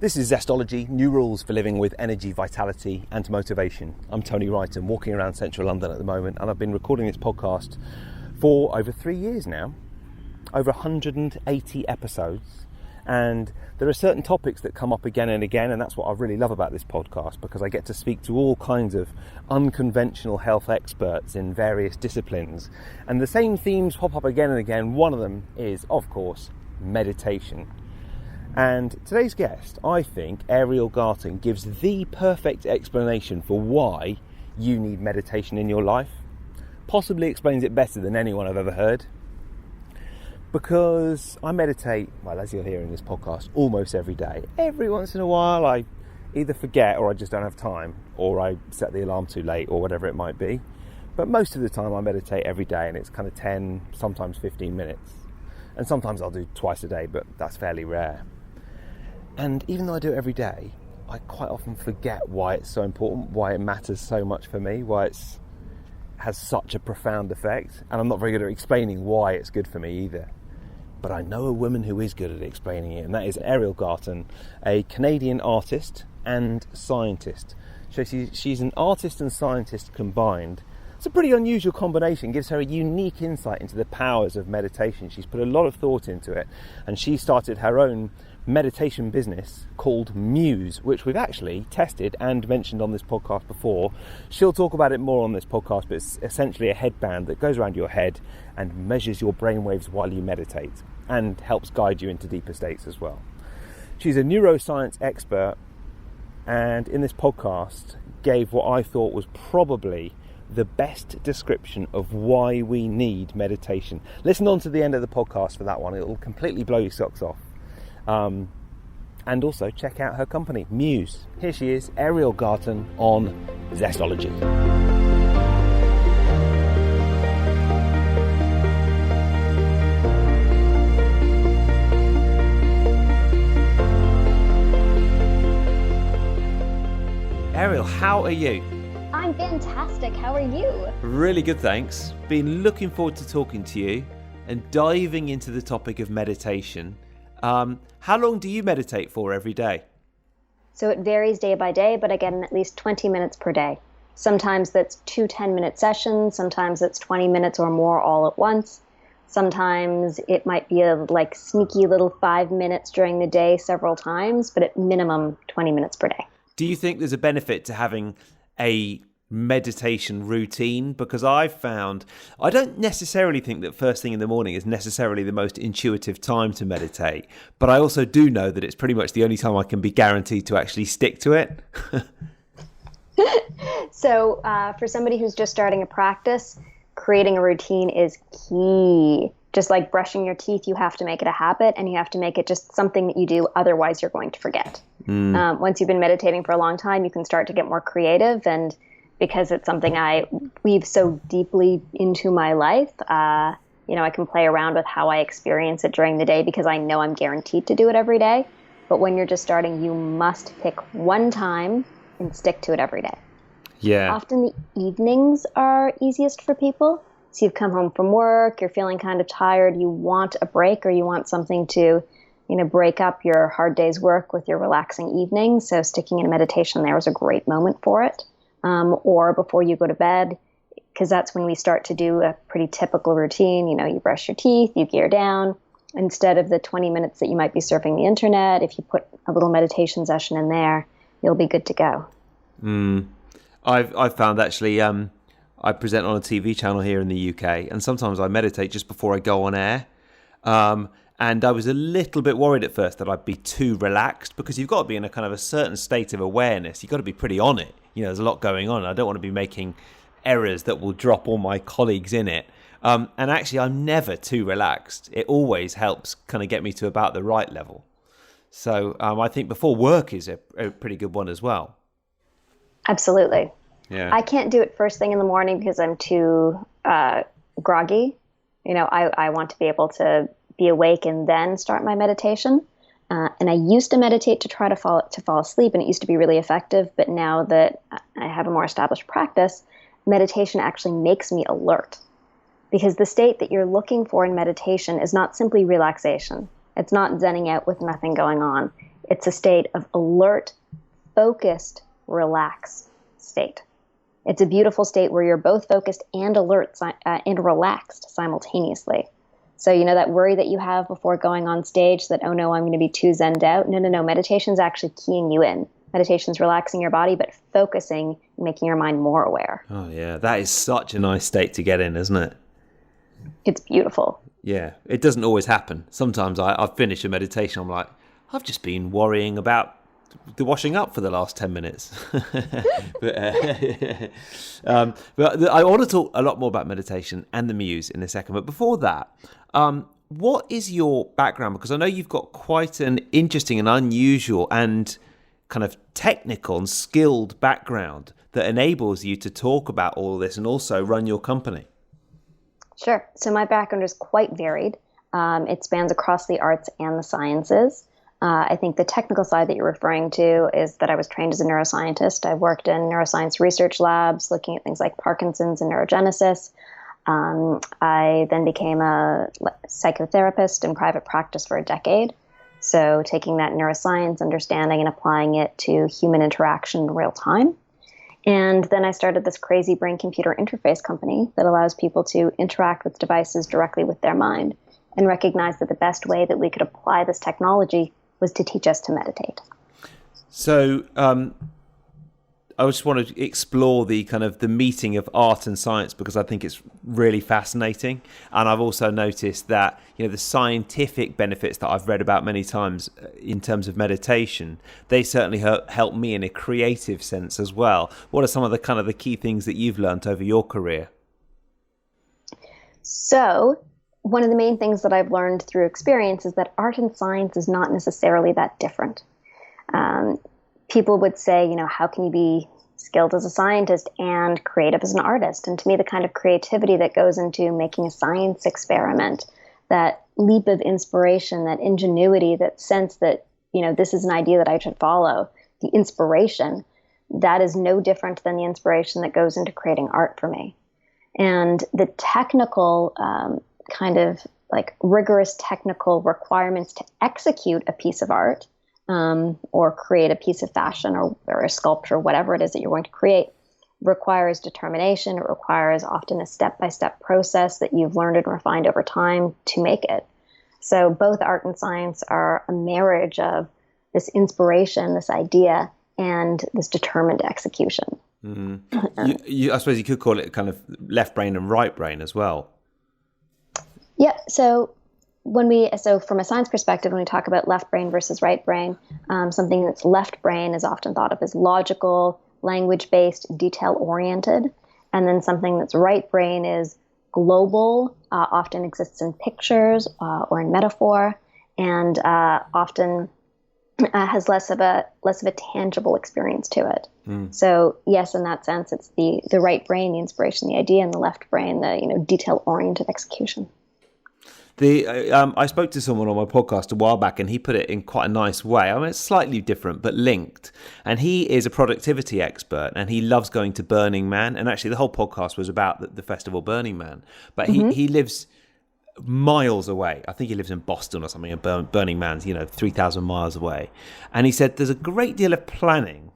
This is Zestology, new rules for living with energy, vitality and motivation. I'm Tony Wright and walking around central London at the moment, and I've been recording this podcast for over 3 years now, over 180 episodes, and there are certain topics that come up again and again, and that's what I really love about this podcast, because I get to speak to all kinds of unconventional health experts in various disciplines, and the same themes pop up again and again. One of them is, of course, meditation. And today's guest, I think, Ariel Garten, gives the perfect explanation for why you need meditation in your life. Possibly explains it better than anyone I've ever heard. Because I meditate, well, as you'll hear in this podcast, almost every day. Every once in a while I either forget, or I just don't have time, or I set the alarm too late, or whatever it might be. But most of the time I meditate every day, and it's kind of 10, sometimes 15 minutes. And sometimes I'll do twice a day, but that's fairly rare. And even though I do it every day, I quite often forget why it's so important, why it matters so much for me, why it has such a profound effect. And I'm not very good at explaining why it's good for me either. But I know a woman who is good at explaining it, and that is Ariel Garten, a Canadian artist and scientist. So she's an artist and scientist combined. It's a pretty unusual combination, gives her a unique insight into the powers of meditation. She's put a lot of thought into it, and she started her own meditation business called Muse, which we've actually tested and mentioned on this podcast before. She'll talk about it more on this podcast, but it's essentially a headband that goes around your head and measures your brainwaves while you meditate and helps guide you into deeper states as well. She's a neuroscience expert, and in this podcast gave what I thought was probably the best description of why we need meditation. Listen on to the end of the podcast for that one. It'll completely blow your socks off. And also check out her company, Muse. Here she is, Ariel Garten on Zestology. Ariel, how are you? I'm fantastic. How are you? Really good, thanks. Been looking forward to talking to you and diving into the topic of meditation. How long do you meditate for every day? So it varies day by day, but I get in at least 20 minutes per day. Sometimes that's 2 10-minute sessions. Sometimes it's 20 minutes or more all at once. Sometimes it might be a sneaky little 5 minutes during the day several times, but at minimum 20 minutes per day. Do you think there's a benefit to having a meditation routine? Because I've found I don't necessarily think that first thing in the morning is necessarily the most intuitive time to meditate, but I also do know that it's pretty much the only time I can be guaranteed to actually stick to it. So for somebody who's just starting a practice, creating a routine is key. Just like brushing your teeth, you have to make it a habit, and you have to make it just something that you do, otherwise you're going to forget. Once you've been meditating for a long time, you can start to get more creative, and because it's something I weave so deeply into my life, I can play around with how I experience it during the day, because I know I'm guaranteed to do it every day. But when you're just starting, you must pick one time and stick to it every day. Yeah. Often the evenings are easiest for people. So you've come home from work, you're feeling kind of tired, you want a break, or you want something to, break up your hard day's work with your relaxing evening. So sticking in meditation there is a great moment for it. Or before you go to bed, because that's when we start to do a pretty typical routine. You brush your teeth, you gear down. Instead of the 20 minutes that you might be surfing the internet, if you put a little meditation session in there, you'll be good to go. I've found actually, I present on a TV channel here in the UK, and sometimes I meditate just before I go on air. And I was a little bit worried at first that I'd be too relaxed, because you've got to be in a kind of a certain state of awareness. You've got to be pretty on it. There's a lot going on. I don't want to be making errors that will drop all my colleagues in it. And actually, I'm never too relaxed. It always helps kind of get me to about the right level. So I think before work is a pretty good one as well. Absolutely. Yeah. I can't do it first thing in the morning because I'm too groggy. I want to be able to be awake and then start my meditation. And I used to meditate to try to fall asleep, and it used to be really effective. But now that I have a more established practice, meditation actually makes me alert, because the state that you're looking for in meditation is not simply relaxation. It's not zenning out with nothing going on. it's a state of alert, focused, relaxed state. It's a beautiful state where you're both focused and alert and relaxed simultaneously. So, that worry that you have before going on stage that, oh no, I'm going to be too zenned out. No. Meditation's actually keying you in. Meditation's relaxing your body, but focusing, making your mind more aware. Oh yeah, that is such a nice state to get in, isn't it? It's beautiful. Yeah, it doesn't always happen. Sometimes I finish a meditation, I'm like, I've just been worrying about the washing up for the last 10 minutes. but I want to talk a lot more about meditation and the Muse in a second. But before that, what is your background? Because I know you've got quite an interesting and unusual and kind of technical and skilled background that enables you to talk about all this and also run your company. Sure. So my background is quite varied. It spans across the arts and the sciences. I think the technical side that you're referring to is that I was trained as a neuroscientist. I worked in neuroscience research labs looking at things like Parkinson's and neurogenesis. I then became a psychotherapist in private practice for a decade. So taking that neuroscience understanding and applying it to human interaction in real time. And then I started this crazy brain-computer interface company that allows people to interact with devices directly with their mind, and recognized that the best way that we could apply this technology was to teach us to meditate. So I just want to explore the kind of the meeting of art and science, because I think it's really fascinating. And I've also noticed that, the scientific benefits that I've read about many times in terms of meditation, they certainly help me in a creative sense as well. What are some of the kind of the key things that you've learned over your career? So one of the main things that I've learned through experience is that art and science is not necessarily that different. People would say, how can you be skilled as a scientist and creative as an artist? And to me, the kind of creativity that goes into making a science experiment, that leap of inspiration, that ingenuity, that sense that, this is an idea that I should follow, the inspiration, that is no different than the inspiration that goes into creating art for me. And the technical kind of like rigorous technical requirements to execute a piece of art or create a piece of fashion or a sculpture, whatever it is that you're going to create, requires determination. It requires often a step-by-step process that you've learned and refined over time to make it. So both art and science are a marriage of this inspiration, this idea, and this determined execution. Mm-hmm. I suppose you could call it kind of left brain and right brain as well. Yeah. So from a science perspective, when we talk about left brain versus right brain, something that's left brain is often thought of as logical, language-based, detail-oriented. And then something that's right brain is global, often exists in pictures or in metaphor, and often has less of a tangible experience to it. So yes, in that sense, it's the right brain, the inspiration, the idea, and the left brain, the detail-oriented execution. I spoke to someone on my podcast a while back, and he put it in quite a nice way. I mean, it's slightly different, but linked. And he is a productivity expert, and he loves going to Burning Man. And actually, the whole podcast was about the festival Burning Man. But he lives miles away. I think he lives in Boston or something, and Burning Man's, 3,000 miles away. And he said there's a great deal of planning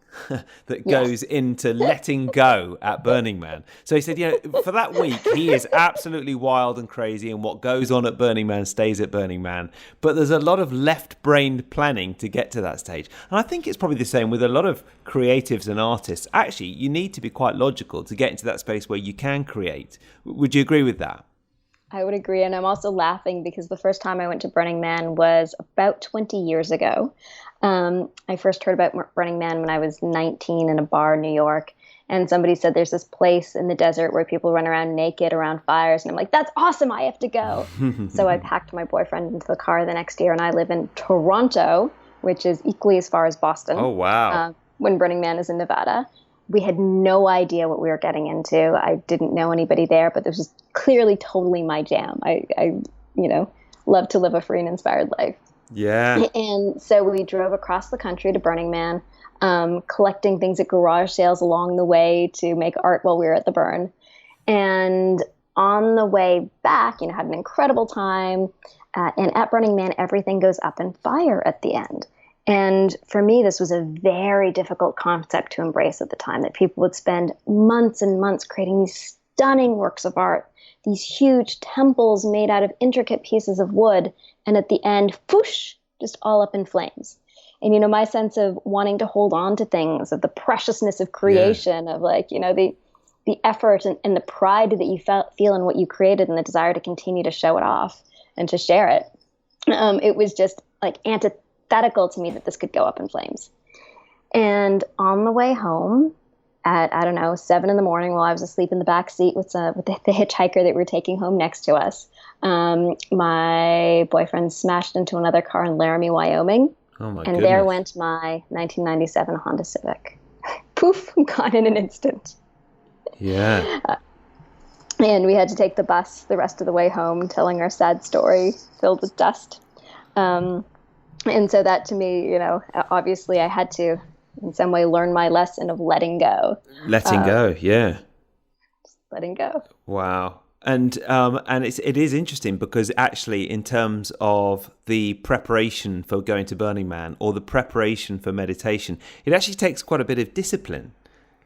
that goes into letting go at Burning Man. So he said, for that week, he is absolutely wild and crazy, and what goes on at Burning Man stays at Burning Man. But there's a lot of left-brained planning to get to that stage. And I think it's probably the same with a lot of creatives and artists. Actually, you need to be quite logical to get into that space where you can create. Would you agree with that? I would agree. And I'm also laughing because the first time I went to Burning Man was about 20 years ago. I first heard about Burning Man when I was 19 in a bar in New York. And somebody said there's this place in the desert where people run around naked around fires. And I'm like, that's awesome. I have to go. So I packed my boyfriend into the car the next year. And I live in Toronto, which is equally as far as Boston. Oh, wow. When Burning Man is in Nevada. We had no idea what we were getting into. I didn't know anybody there, but this was clearly totally my jam. I love to live a free and inspired life. Yeah. And so we drove across the country to Burning Man, collecting things at garage sales along the way to make art while we were at the burn. And on the way back, had an incredible time. And at Burning Man, everything goes up in fire at the end. And for me, this was a very difficult concept to embrace at the time, that people would spend months and months creating these stunning works of art, these huge temples made out of intricate pieces of wood, and at the end, whoosh, just all up in flames. And, my sense of wanting to hold on to things, of the preciousness of creation, of the effort and the pride that you feel in what you created, and the desire to continue to show it off and to share it. It was just like antithetical to me that this could go up in flames. And on the way home at, 7 a.m, while I was asleep in the back seat with the hitchhiker that we were taking home next to us, my boyfriend smashed into another car in Laramie, Wyoming. Oh my and goodness. There went my 1997 Honda Civic. Poof, gone in an instant. Yeah. And we had to take the bus the rest of the way home, telling our sad story filled with dust. And so that, to me, obviously I had to in some way learn my lesson of letting go. Letting go, yeah. Just letting go. Wow. And it is interesting because actually, in terms of the preparation for going to Burning Man or the preparation for meditation, it actually takes quite a bit of discipline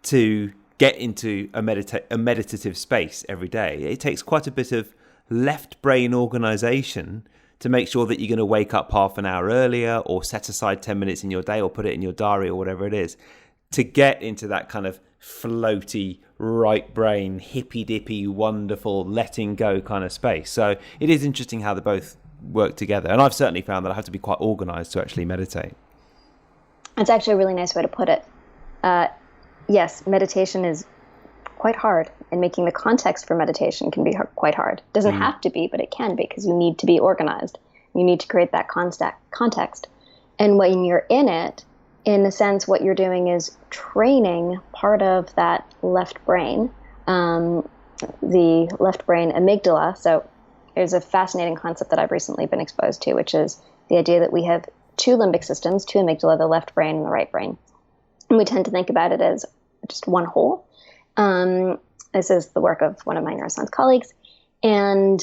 to get into a meditative space every day. It takes quite a bit of left brain organization to make sure that you're going to wake up half an hour earlier, or set aside 10 minutes in your day, or put it in your diary, or whatever it is, to get into that kind of floaty, right brain, hippy dippy, wonderful, letting go kind of space. So it is interesting how they both work together. And I've certainly found that I have to be quite organized to actually meditate. It's actually a really nice way to put it. Yes, meditation is quite hard, and making the context for meditation can be quite hard. It doesn't have to be, but it can be, because you need to be organized. You need to create that context. And when you're in it, in a sense, what you're doing is training part of that left brain, the left brain amygdala. So there's a fascinating concept that I've recently been exposed to, which is the idea that we have two limbic systems, two amygdala, the left brain and the right brain. And we tend to think about it as just one whole. This is the work of one of my neuroscience colleagues. And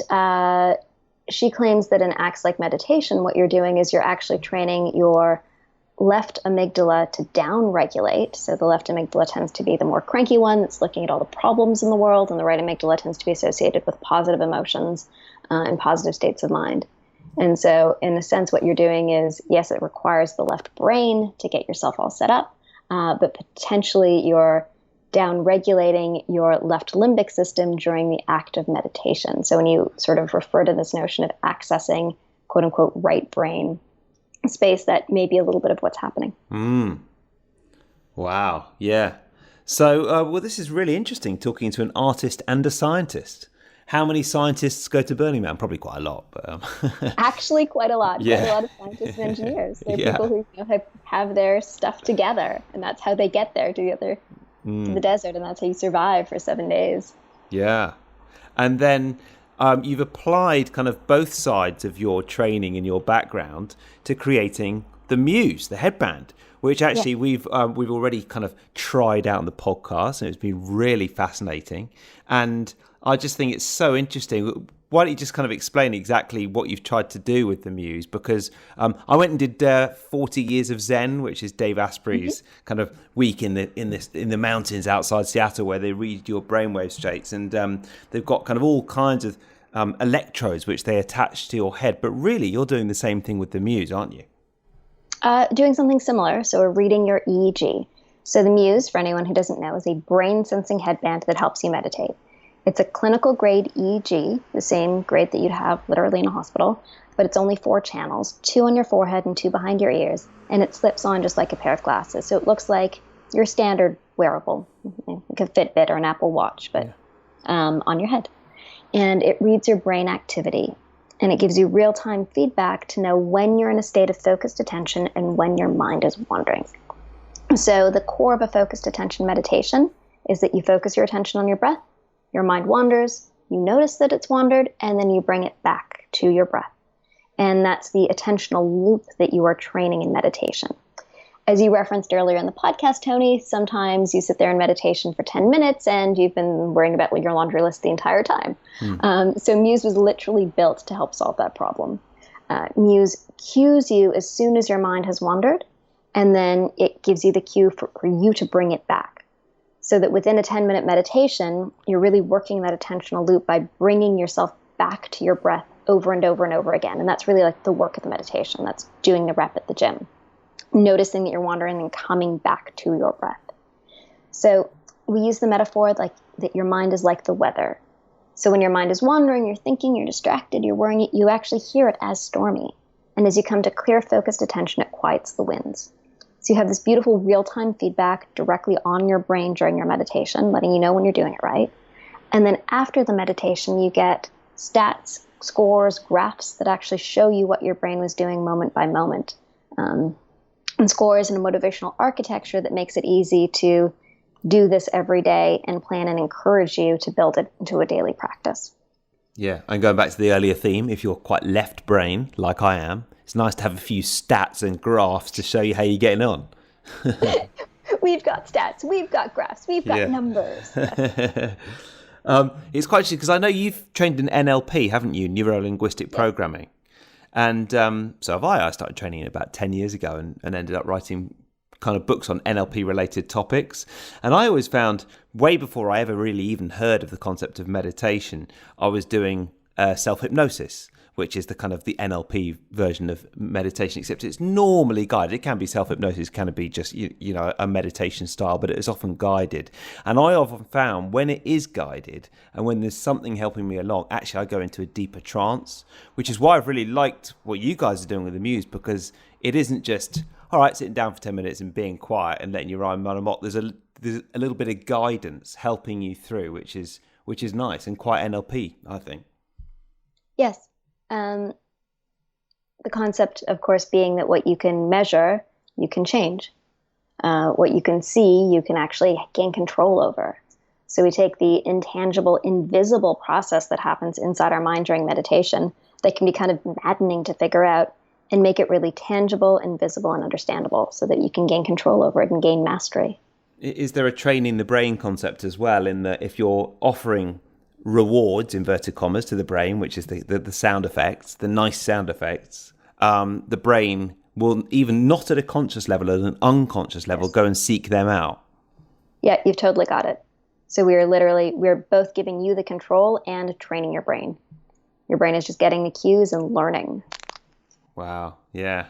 she claims that in acts like meditation, what you're doing is you're actually training your left amygdala to down-regulate. So the left amygdala tends to be the more cranky one that's looking at all the problems in the world, and the right amygdala tends to be associated with positive emotions and positive states of mind. And so in a sense, what you're doing is, yes, it requires the left brain to get yourself all set up, but potentially you're down-regulating your left limbic system during the act of meditation. So when you sort of refer to this notion of accessing, quote-unquote, right brain space, that may be a little bit of what's happening. Wow. Yeah. So, well, this is really interesting, talking to an artist and a scientist. How many scientists go to Burning Man? Probably quite a lot. But, Actually, quite a lot. Yeah. Quite a lot of scientists and engineers. They're people who have their stuff together, and that's how they get there together to the desert, and that's how you survive for 7 days. Yeah. And then you've applied kind of both sides of your training and your background to creating the Muse, the headband, which actually we've already kind of tried out on the podcast, and it's been really fascinating. And I just think it's so interesting. Why don't you just kind of explain exactly what you've tried to do with the Muse? Because I went and did 40 Years of Zen, which is Dave Asprey's kind of week in the mountains outside Seattle, where they read your brainwave states, and they've got kind of all kinds of electrodes which they attach to your head. But really, you're doing the same thing with the Muse, aren't you? Doing something similar. So we're reading your EEG. So the Muse, for anyone who doesn't know, is a brain sensing headband that helps you meditate. It's a clinical grade EEG, the same grade that you'd have literally in a hospital, but it's only 4 channels, 2 on your forehead and 2 behind your ears, and it slips on just like a pair of glasses. So it looks like your standard wearable, like a Fitbit or an Apple Watch, but on your head. And it reads your brain activity, and it gives you real-time feedback to know when you're in a state of focused attention and when your mind is wandering. So the core of a focused attention meditation is that you focus your attention on your breath. Your mind wanders, you notice that it's wandered, and then you bring it back to your breath. And that's the attentional loop that you are training in meditation. As you referenced earlier in the podcast, Tony, sometimes you sit there in meditation for 10 minutes and you've been worrying about your laundry list the entire time. So Muse was literally built to help solve that problem. Muse cues you as soon as your mind has wandered, and then it gives you the cue for you to bring it back. So that within a 10-minute meditation, you're really working that attentional loop by bringing yourself back to your breath over and over and over again. And that's really like the work of the meditation. That's doing the rep at the gym. Noticing that you're wandering and coming back to your breath. So we use the metaphor like that your mind is like the weather. So when your mind is wandering, you're thinking, you're distracted, you're worrying, you actually hear it as stormy. And as you come to clear, focused attention, it quiets the winds. So you have this beautiful real-time feedback directly on your brain during your meditation, letting you know when you're doing it right. And then after the meditation, you get stats, scores, graphs that actually show you what your brain was doing moment by moment. And scores and a motivational architecture that makes it easy to do this every day and plan and encourage you to build it into a daily practice. Yeah, and going back to the earlier theme, if you're quite left brain, like I am, it's nice to have a few stats and graphs to show you how you're getting on. We've got stats, we've got graphs, we've got numbers. It's quite interesting because I know you've trained in NLP, haven't you? Neuro-linguistic programming. And so have I. I started training it about 10 years ago and ended up writing kind of books on NLP related topics. And I always found, way before I ever really even heard of the concept of meditation, I was doing self-hypnosis, which is the kind of the NLP version of meditation, except it's normally guided. It can be self-hypnosis, can be just, you know, a meditation style, but it is often guided. And I often found when it is guided and when there's something helping me along, actually I go into a deeper trance, which is why I've really liked what you guys are doing with the Muse, because it isn't just, all right, sitting down for 10 minutes and being quiet and letting your mind run amok. There's a little bit of guidance helping you through, which is nice and quite NLP, I think. Yes. The concept, of course, being that what you can measure, you can change. What you can see, you can actually gain control over. So we take the intangible, invisible process that happens inside our mind during meditation that can be kind of maddening to figure out and make it really tangible and visible and understandable so that you can gain control over it and gain mastery. Is there a training the brain concept as well, in that if you're offering rewards, inverted commas, to the brain, which is the sound effects, the nice sound effects, the brain will, even not at a conscious level, at an unconscious level, go and seek them out? Yeah, you've totally got it. So we're both giving you the control and training your brain. Your brain is just getting the cues and learning. Wow, yeah,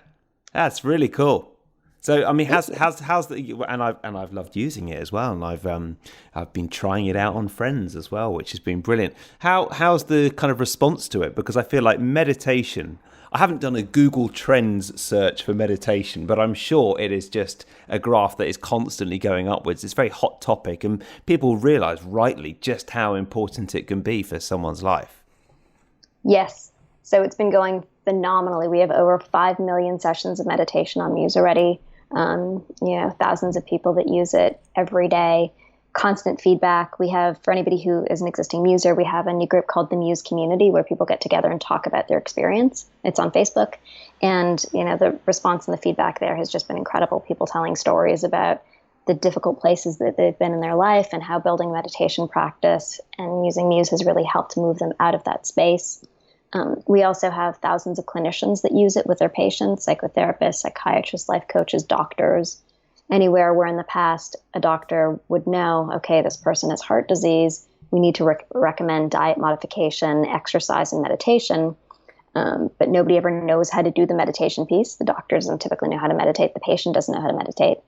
that's really cool. So, I mean, how's the, and I've loved using it as well, and I've been trying it out on friends as well, which has been brilliant. How's the kind of response to it? Because I feel like meditation, I haven't done a Google Trends search for meditation, but I'm sure it is just a graph that is constantly going upwards. It's a very hot topic, and people realize rightly just how important it can be for someone's life. Yes. So it's been going phenomenally. We have over 5 million sessions of meditation on Muse already. Thousands of people that use it every day. Constant feedback. We have, for anybody who is an existing Muser, we have a new group called the Muse Community where people get together and talk about their experience. It's on Facebook. And, the response and the feedback there has just been incredible. People telling stories about the difficult places that they've been in their life and how building meditation practice and using Muse has really helped move them out of that space. We also have thousands of clinicians that use it with their patients, psychotherapists, psychiatrists, life coaches, doctors, anywhere where in the past a doctor would know, okay, this person has heart disease. We need to recommend diet modification, exercise, and meditation. But nobody ever knows how to do the meditation piece. The doctor doesn't typically know how to meditate. The patient doesn't know how to meditate.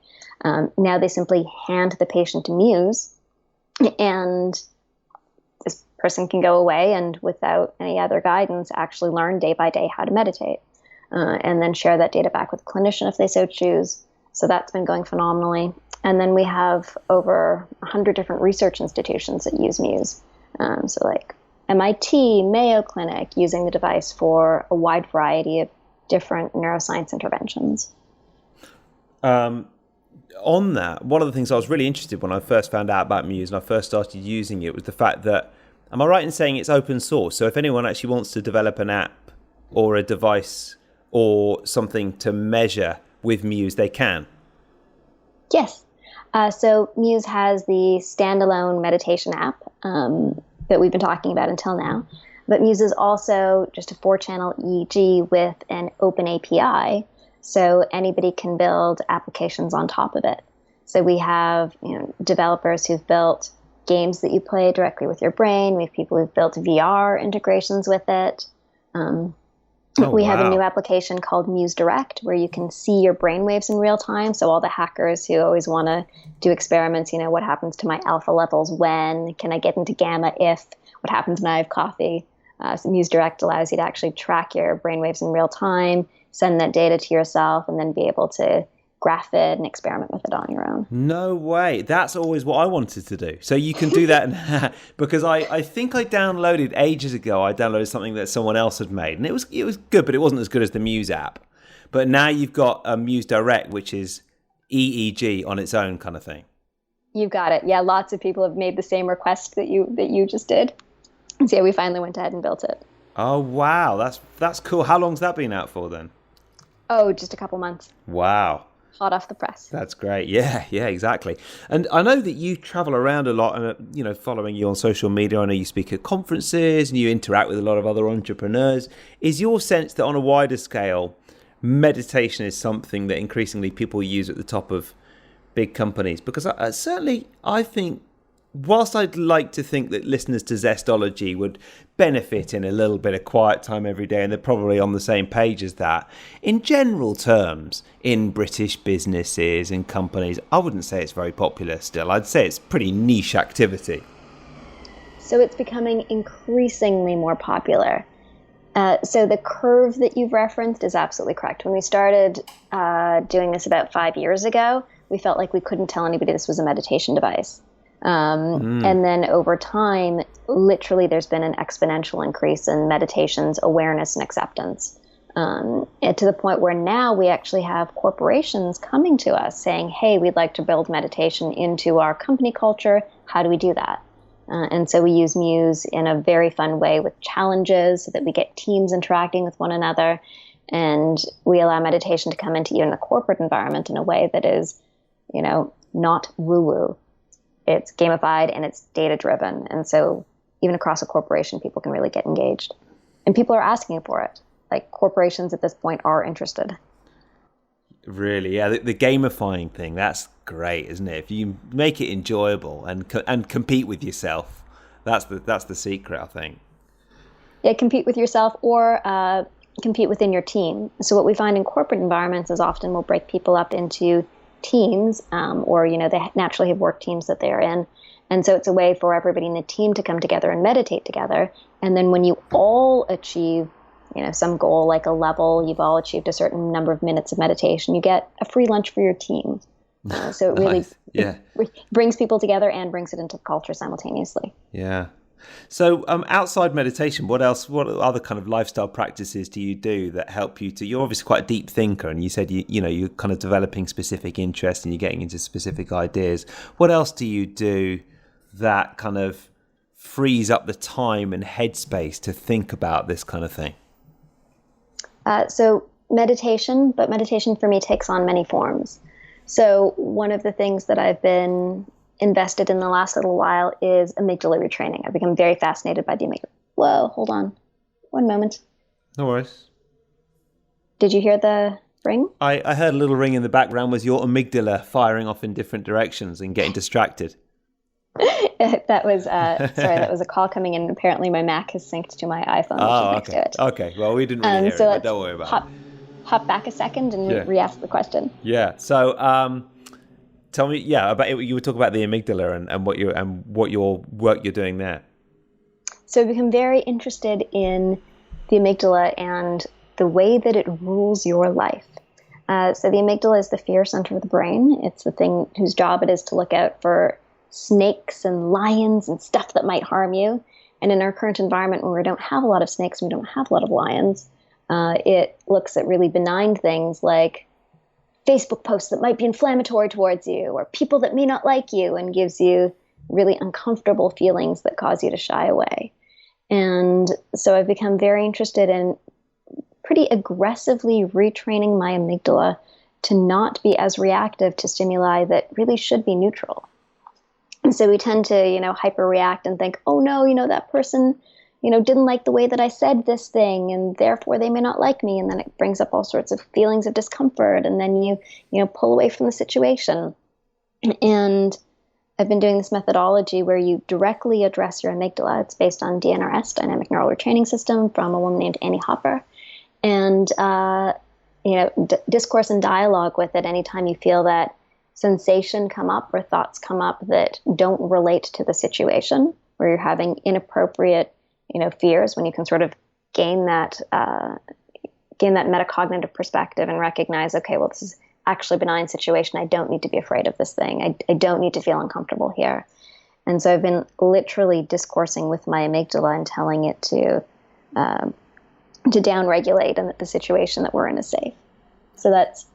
Now they simply hand the patient to Muse, and this person can go away and without any other guidance actually learn day by day how to meditate, and then share that data back with the clinician if they so choose. So that's been going phenomenally. And then we have over 100 different research institutions that use Muse. So like MIT, Mayo Clinic, using the device for a wide variety of different neuroscience interventions. On that, one of the things I was really interested when I first found out about Muse and I first started using it was the fact that, am I right in saying it's open source? So if anyone actually wants to develop an app or a device or something to measure with Muse, they can? Yes. So Muse has the standalone meditation app that we've been talking about until now. But Muse is also just a 4-channel EEG with an open API, so anybody can build applications on top of it. So we have developers who've built games that you play directly with your brain. We have people who've built VR integrations with it. We have a new application called Muse Direct, where you can see your brainwaves in real time. So all the hackers who always want to do experiments, what happens to my alpha levels when? Can I get into gamma if? What happens when I have coffee? So Muse Direct allows you to actually track your brainwaves in real time, send that data to yourself, and then be able to graph it and experiment with it on your own. No way. That's always what I wanted to do. So you can do that because I think I downloaded ages ago. I downloaded something that someone else had made, and it was good, but it wasn't as good as the Muse app. But now you've got a Muse Direct, which is EEG on its own kind of thing. You've got it. Yeah, lots of people have made the same request that you just did. And so yeah, we finally went ahead and built it. Oh wow, that's cool. How long's that been out for then? Oh, just a couple months. Wow. Hot off the press. That's great. Yeah, exactly. And I know that you travel around a lot, and following you on social media, I know you speak at conferences and you interact with a lot of other entrepreneurs. Is your sense that on a wider scale, meditation is something that increasingly people use at the top of big companies? Because I think, whilst I'd like to think that listeners to Zestology would benefit in a little bit of quiet time every day, and they're probably on the same page as that, in general terms, in British businesses and companies, I wouldn't say it's very popular still. I'd say it's pretty niche activity. So it's becoming increasingly more popular. So the curve that you've referenced is absolutely correct. When we started doing this about 5 years ago, we felt like we couldn't tell anybody this was a meditation device. And then over time, literally, there's been an exponential increase in meditation's awareness and acceptance. And to the point where now we actually have corporations coming to us saying, hey, we'd like to build meditation into our company culture. How do we do that? And so we use Muse in a very fun way with challenges so that we get teams interacting with one another. And we allow meditation to come into even the corporate environment in a way that is, not woo-woo. It's gamified and it's data-driven. And so even across a corporation, people can really get engaged. And people are asking for it. Like, corporations at this point are interested. Really, yeah. The gamifying thing, that's great, isn't it? If you make it enjoyable and compete with yourself, that's the secret, I think. Yeah, compete with yourself or compete within your team. So what we find in corporate environments is often we'll break people up into teams, or they naturally have work teams that they're in, and so it's a way for everybody in the team to come together and meditate together. And then when you all achieve some goal, like a level, you've all achieved a certain number of minutes of meditation, you get a free lunch for your team. So it really brings people together and brings it into the culture simultaneously. Yeah. So outside meditation, what other kind of lifestyle practices do you do that help you you're obviously quite a deep thinker, and you said you're kind of developing specific interests and you're getting into specific ideas. What else do you do that kind of frees up the time and headspace to think about this kind of thing? So meditation, but meditation for me takes on many forms. So one of the things that I've been invested in the last little while is amygdala retraining. I've become very fascinated by the amygdala. Whoa, hold on. One moment. No worries. Did you hear the ring? I heard a little ring in the background. Was your amygdala firing off in different directions and getting distracted? That was that was a call coming in. Apparently my Mac has synced to my iPhone, which is next to it. Okay, well, we didn't really hear it, but don't worry about it. Hop back a second and re-ask the question. Yeah, so tell me, about you were talking about the amygdala and what your work you're doing there. So I've become very interested in the amygdala and the way that it rules your life. So the amygdala is the fear center of the brain. It's the thing whose job it is to look out for snakes and lions and stuff that might harm you. And in our current environment, when we don't have a lot of snakes, we don't have a lot of lions, it looks at really benign things like Facebook posts that might be inflammatory towards you, or people that may not like you, and gives you really uncomfortable feelings that cause you to shy away. And so I've become very interested in pretty aggressively retraining my amygdala to not be as reactive to stimuli that really should be neutral. And so we tend to, hyper react and think, oh no, that person, didn't like the way that I said this thing, and therefore they may not like me. And then it brings up all sorts of feelings of discomfort. And then you pull away from the situation. And I've been doing this methodology where you directly address your amygdala. It's based on DNRS, Dynamic Neural Retraining System, from a woman named Annie Hopper. And, discourse and dialogue with it anytime you feel that sensation come up or thoughts come up that don't relate to the situation, where you're having inappropriate, fears, when you can sort of gain that metacognitive perspective and recognize, okay, well, this is actually a benign situation. I don't need to be afraid of this thing. I don't need to feel uncomfortable here. And so I've been literally discoursing with my amygdala and telling it to downregulate, and that the situation that we're in is safe. So that's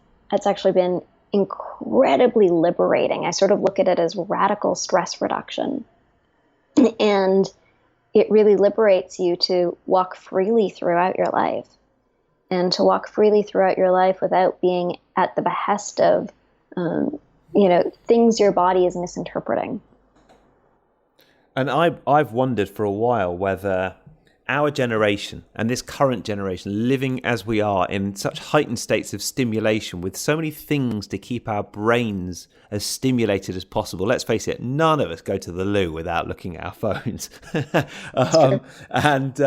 actually been incredibly liberating. I sort of look at it as radical stress reduction. And it really liberates you to walk freely throughout your life, and to walk freely throughout your life without being at the behest of, things your body is misinterpreting. And I've wondered for a while whether our generation and this current generation, living as we are in such heightened states of stimulation with so many things to keep our brains as stimulated as possible. Let's face it, none of us go to the loo without looking at our phones. And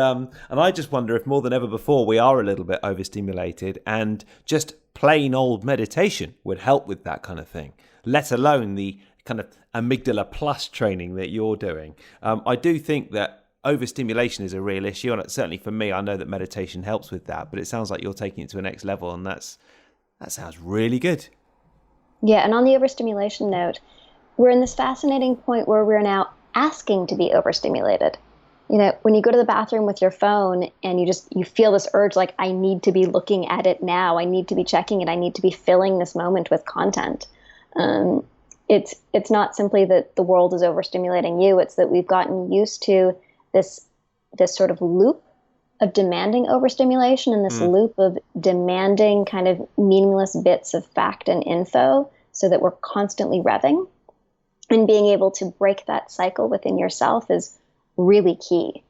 I just wonder if more than ever before we are a little bit overstimulated, and just plain old meditation would help with that kind of thing, let alone the kind of amygdala plus training that you're doing. I do think that overstimulation is a real issue, and certainly for me, I know that meditation helps with that, but it sounds like you're taking it to a next level, and that sounds really good. Yeah, and on the overstimulation note, we're in this fascinating point where we're now asking to be overstimulated. When you go to the bathroom with your phone and you feel this urge, like, I need to be looking at it now, I need to be checking it, I need to be filling this moment with content. It's not simply that the world is overstimulating you, it's that we've gotten used to this sort of loop of demanding overstimulation, and this loop of demanding kind of meaningless bits of fact and info, so that we're constantly revving. And being able to break that cycle within yourself is really key.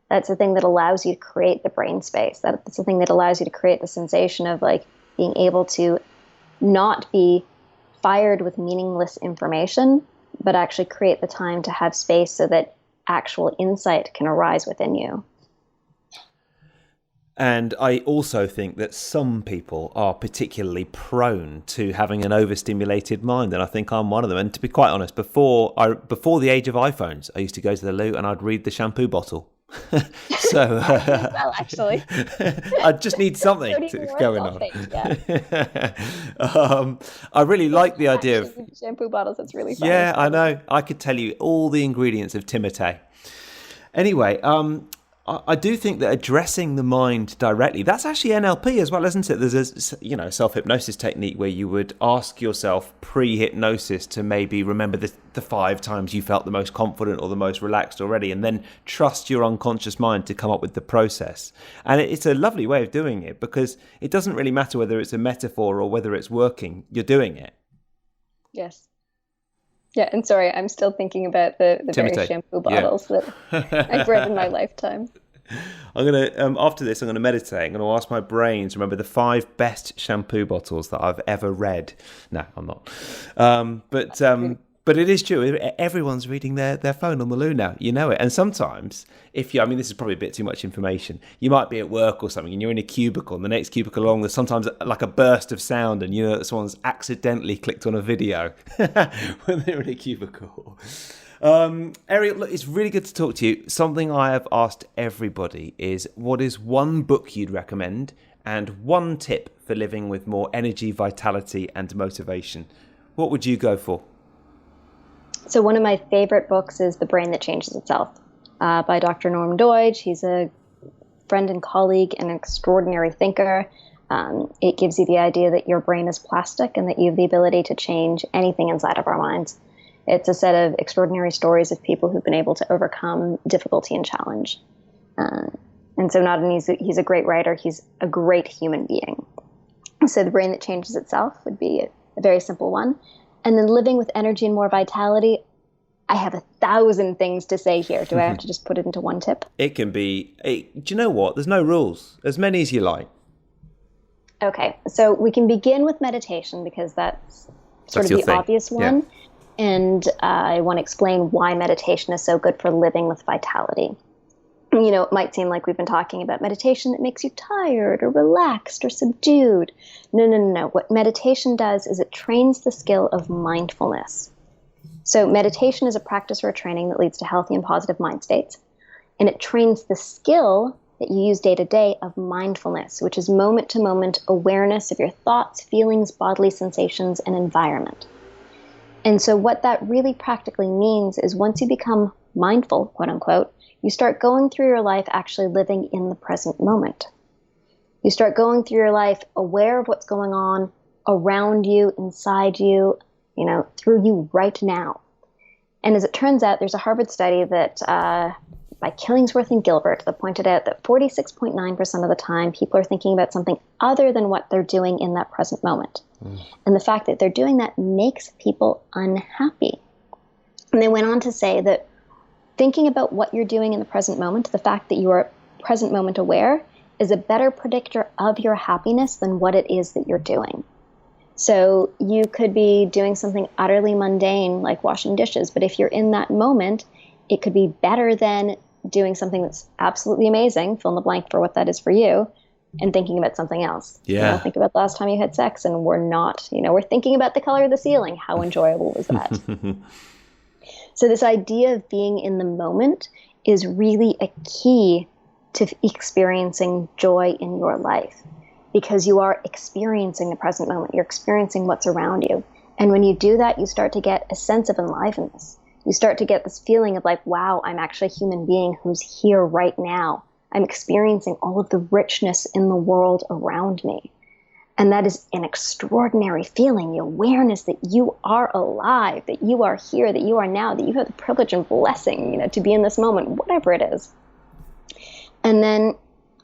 That's the thing that allows you to create the brain space. That's the thing that allows you to create the sensation of, like, being able to not be fired with meaningless information, but actually create the time to have space so that actual insight can arise within you. And I also think that some people are particularly prone to having an overstimulated mind, and I think I'm one of them. And to be quite honest, before the age of iPhones, I used to go to the loo and I'd read the shampoo bottle. So well, actually, I just need something going on. I really like the idea of shampoo bottles. It's really fun. Yeah, I know. I could tell you all the ingredients of Timotei. Anyway, I do think that addressing the mind directly, that's actually NLP as well, isn't it? There's a self-hypnosis technique where you would ask yourself pre-hypnosis to maybe remember the 5 times you felt the most confident or the most relaxed already, and then trust your unconscious mind to come up with the process. And it's a lovely way of doing it, because it doesn't really matter whether it's a metaphor or whether it's working. You're doing it. Yes. Yeah, and sorry, I'm still thinking about the various shampoo bottles that I've read in my lifetime. I'm going to, after this, I'm going to meditate. I'm going to ask my brain to remember the 5 best shampoo bottles that I've ever read. No, I'm not. But it is true. Everyone's reading their phone on the loo now. You know it. And sometimes, this is probably a bit too much information. You might be at work or something and you're in a cubicle, and the next cubicle along, there's sometimes like a burst of sound, and you know that someone's accidentally clicked on a video when they're in a cubicle. Ariel, look, it's really good to talk to you. Something I have asked everybody is, what is one book you'd recommend and one tip for living with more energy, vitality and motivation? What would you go for? So one of my favorite books is The Brain That Changes Itself by Dr. Norm Deutsch. He's a friend and colleague and an extraordinary thinker. It gives you the idea that your brain is plastic and that you have the ability to change anything inside of our minds. It's a set of extraordinary stories of people who've been able to overcome difficulty and challenge. And so not only he's a great writer, he's a great human being. So The Brain That Changes Itself would be a very simple one. And then living with energy and more vitality, I have 1,000 things to say here. Do I have to just put it into one tip? It can be, do you know what? There's no rules. As many as you like. Okay, so we can begin with meditation because that's sort of the obvious one. Yeah. And I want to explain why meditation is so good for living with vitality. You know, it might seem like we've been talking about meditation that makes you tired or relaxed or subdued. No. What meditation does is it trains the skill of mindfulness. So meditation is a practice or a training that leads to healthy and positive mind states. And it trains the skill that you use day to day of mindfulness, which is moment to moment awareness of your thoughts, feelings, bodily sensations, and environment. And so what that really practically means is once you become mindful, quote unquote, you start going through your life actually living in the present moment. You start going through your life aware of what's going on around you, inside you, through you right now. And as it turns out, there's a Harvard study that by Killingsworth and Gilbert that pointed out that 46.9% of the time people are thinking about something other than what they're doing in that present moment. And the fact that they're doing that makes people unhappy. And they went on to say that thinking about what you're doing in the present moment, the fact that you are present moment aware, is a better predictor of your happiness than what it is that you're doing. So you could be doing something utterly mundane like washing dishes, but if you're in that moment, it could be better than doing something that's absolutely amazing, fill in the blank for what that is for you, and thinking about something else. Yeah. Think about the last time you had sex and we're thinking about the color of the ceiling. How enjoyable was that? So this idea of being in the moment is really a key to experiencing joy in your life, because you are experiencing the present moment. You're experiencing what's around you. And when you do that, you start to get a sense of enlivenedness. You start to get this feeling of like, wow, I'm actually a human being who's here right now. I'm experiencing all of the richness in the world around me. And that is an extraordinary feeling, the awareness that you are alive, that you are here, that you are now, that you have the privilege and blessing, to be in this moment, whatever it is. And then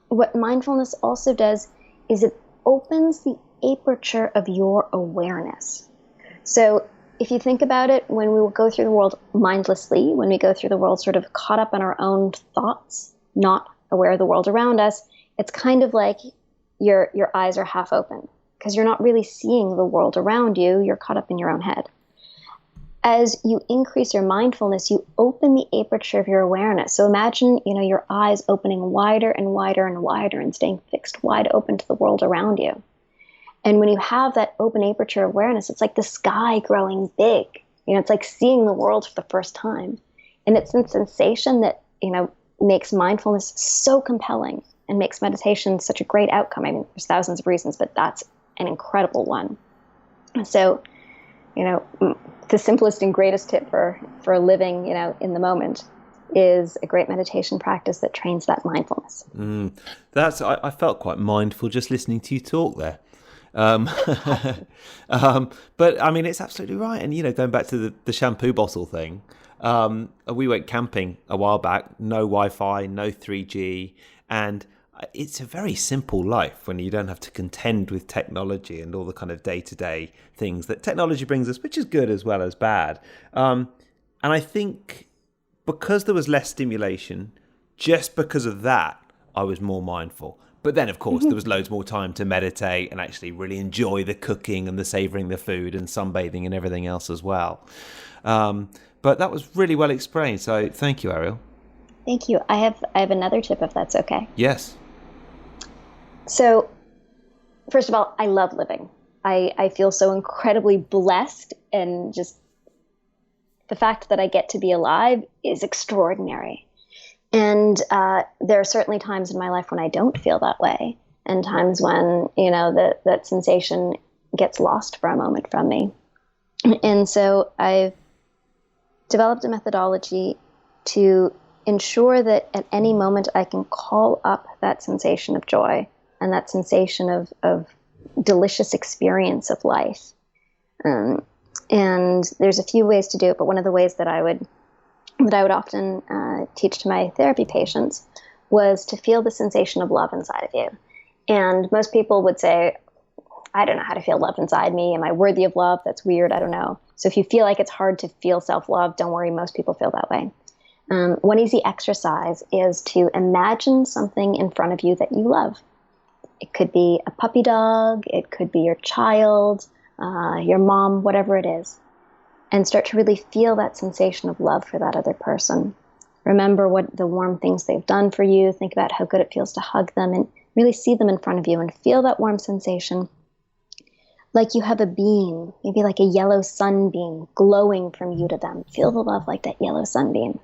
what mindfulness also does is it opens the aperture of your awareness. So if you think about it, when we will go through the world mindlessly, when we go through the world sort of caught up in our own thoughts, not aware of the world around us, it's kind of like your eyes are half open because you're not really seeing the world around you. You're caught up in your own head. As you increase your mindfulness, you open the aperture of your awareness. So imagine, your eyes opening wider and wider and wider and staying fixed wide open to the world around you. And when you have that open aperture awareness, it's like the sky growing big. It's like seeing the world for the first time. And it's a sensation that, makes mindfulness so compelling and makes meditation such a great outcome. I mean, there's thousands of reasons, but that's an incredible one. So, the simplest and greatest tip for living, in the moment is a great meditation practice that trains that mindfulness. I felt quite mindful just listening to you talk there. But I mean, it's absolutely right. And, going back to the shampoo bottle thing, we went camping a while back, no Wi-Fi, no 3G, and it's a very simple life when you don't have to contend with technology and all the kind of day-to-day things that technology brings us, which is good as well as bad. And I think because there was less stimulation, just because of that, I was more mindful. But then, of course, there was loads more time to meditate and actually really enjoy the cooking and the savouring the food and sunbathing and everything else as well. But that was really well explained. So thank you, Ariel. Thank you. I have another tip, if that's okay. Yes. So, first of all, I love living. I feel so incredibly blessed, and just the fact that I get to be alive is extraordinary. And there are certainly times in my life when I don't feel that way, and times when, that sensation gets lost for a moment from me. And so I've developed a methodology to ensure that at any moment I can call up that sensation of joy and that sensation of delicious experience of life. And there's a few ways to do it, but one of the ways that I would often teach to my therapy patients was to feel the sensation of love inside of you. And most people would say, I don't know how to feel love inside me. Am I worthy of love? That's weird. I don't know. So if you feel like it's hard to feel self-love, don't worry. Most people feel that way. One easy exercise is to imagine something in front of you that you love. It could be a puppy dog. It could be your child, your mom, whatever it is. And start to really feel that sensation of love for that other person. Remember what the warm things they've done for you. Think about how good it feels to hug them and really see them in front of you and feel that warm sensation. Like you have a beam, maybe like a yellow sunbeam glowing from you to them. Feel the love like that yellow sunbeam.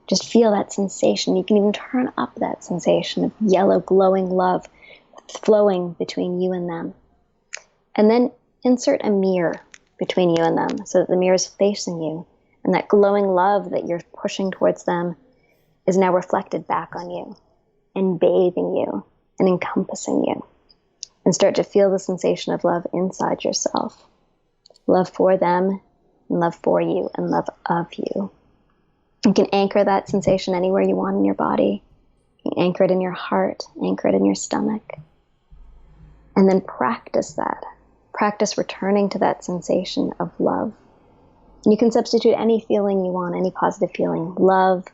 Just feel that sensation. You can even turn up that sensation of yellow glowing love flowing between you and them. And then insert a mirror between you and them so that the mirror is facing you. And that glowing love that you're pushing towards them is now reflected back on you and bathing you and encompassing you. And start to feel the sensation of love inside yourself. Love for them, and love for you, and love of you. You can anchor that sensation anywhere you want in your body. You can anchor it in your heart, anchor it in your stomach. And then practice that. Practice returning to that sensation of love. And you can substitute any feeling you want, any positive feeling. Love,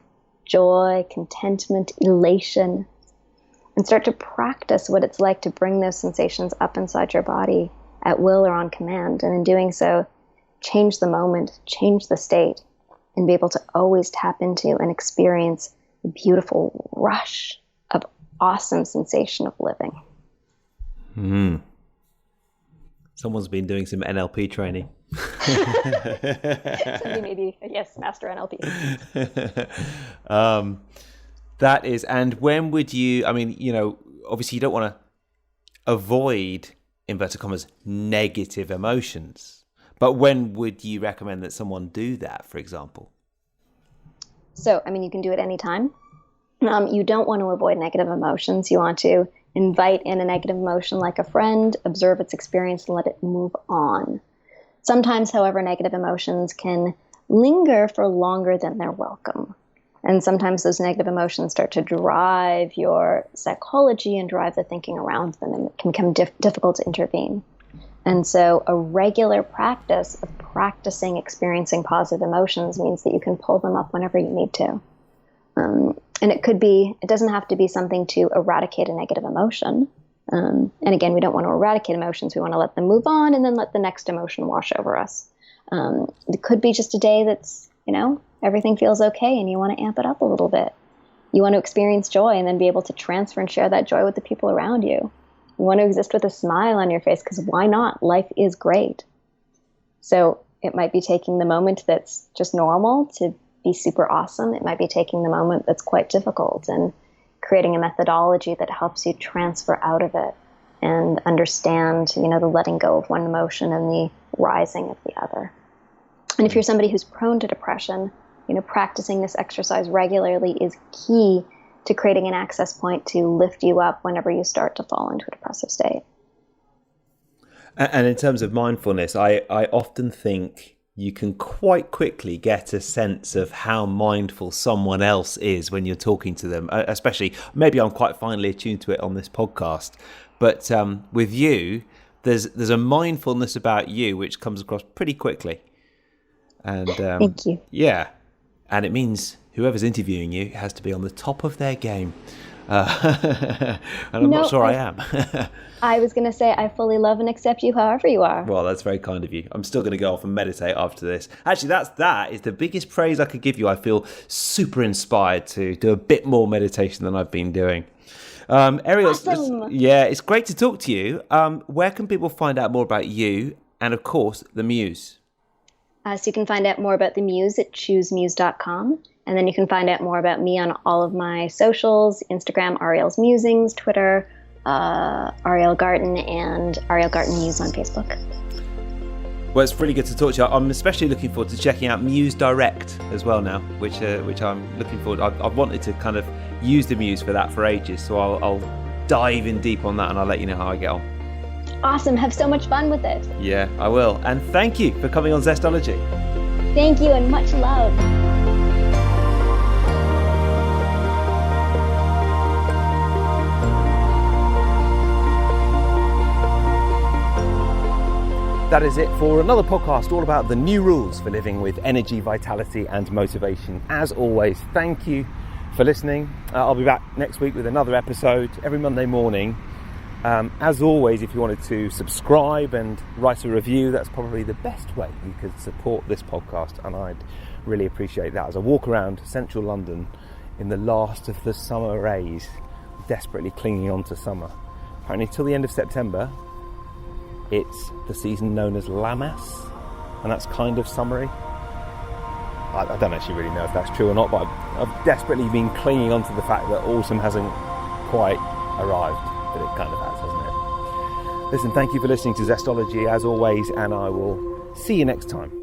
joy, contentment, elation. And start to practice what it's like to bring those sensations up inside your body at will or on command. And in doing so, change the moment, change the state, and be able to always tap into and experience the beautiful rush of awesome sensation of living. Someone's been doing some NLP training. Somebody maybe, yes, master NLP. That is, and when would you, obviously you don't want to avoid, inverted commas, negative emotions. But when would you recommend that someone do that, for example? So, you can do it anytime. You don't want to avoid negative emotions. You want to invite in a negative emotion like a friend, observe its experience, and let it move on. Sometimes, however, negative emotions can linger for longer than they're welcome. And sometimes those negative emotions start to drive your psychology and drive the thinking around them, and it can become difficult to intervene. And so a regular practice of practicing experiencing positive emotions means that you can pull them up whenever you need to. And it doesn't have to be something to eradicate a negative emotion. And again, we don't want to eradicate emotions. We want to let them move on and then let the next emotion wash over us. It could be just a day that's, everything feels okay and you want to amp it up a little bit. You want to experience joy and then be able to transfer and share that joy with the people around you. You want to exist with a smile on your face because why not? Life is great. So it might be taking the moment that's just normal to be super awesome. It might be taking the moment that's quite difficult and creating a methodology that helps you transfer out of it and understand, the letting go of one emotion and the rising of the other. And if you're somebody who's prone to depression, practicing this exercise regularly is key to creating an access point to lift you up whenever you start to fall into a depressive state. And in terms of mindfulness, I often think you can quite quickly get a sense of how mindful someone else is when you're talking to them, especially, maybe I'm quite finely attuned to it on this podcast, but with you, there's a mindfulness about you which comes across pretty quickly. And Thank you. Yeah. And it means whoever's interviewing you has to be on the top of their game. And I'm not sure I am. I was going to say, I fully love and accept you however you are. Well, that's very kind of you. I'm still going to go off and meditate after this. Actually, that is the biggest praise I could give you. I feel super inspired to do a bit more meditation than I've been doing. Ariel, awesome. It's great to talk to you. Where can people find out more about you and, of course, the Muse? So you can find out more about the Muse at choosemuse.com. And then you can find out more about me on all of my socials, Instagram, Ariel's Musings, Twitter, Ariel Garten, and Ariel Garten Muse on Facebook. Well, it's really good to talk to you. I'm especially looking forward to checking out Muse Direct as well now, which I'm looking forward to. I've wanted to kind of use the Muse for that for ages, so I'll dive in deep on that and I'll let you know how I get on. Awesome. Have so much fun with it. Yeah, I will. And thank you for coming on Zestology. Thank you and much love. that is it for another podcast all about the new rules for living with energy, vitality and motivation. As always, thank you for listening. I'll be back next week with another episode every Monday morning. As always, if you wanted to subscribe and write a review, that's probably the best way you could support this podcast, and I'd really appreciate that as I walk around central London in the last of the summer rays, desperately clinging on to summer. Apparently till the end of September it's the season known as Lammas, and that's kind of summery. I don't actually really know if that's true or not, but I've desperately been clinging on to the fact that autumn hasn't quite arrived, but it kind of has, hasn't it? Listen, thank you for listening to Zestology as always, and I will see you next time.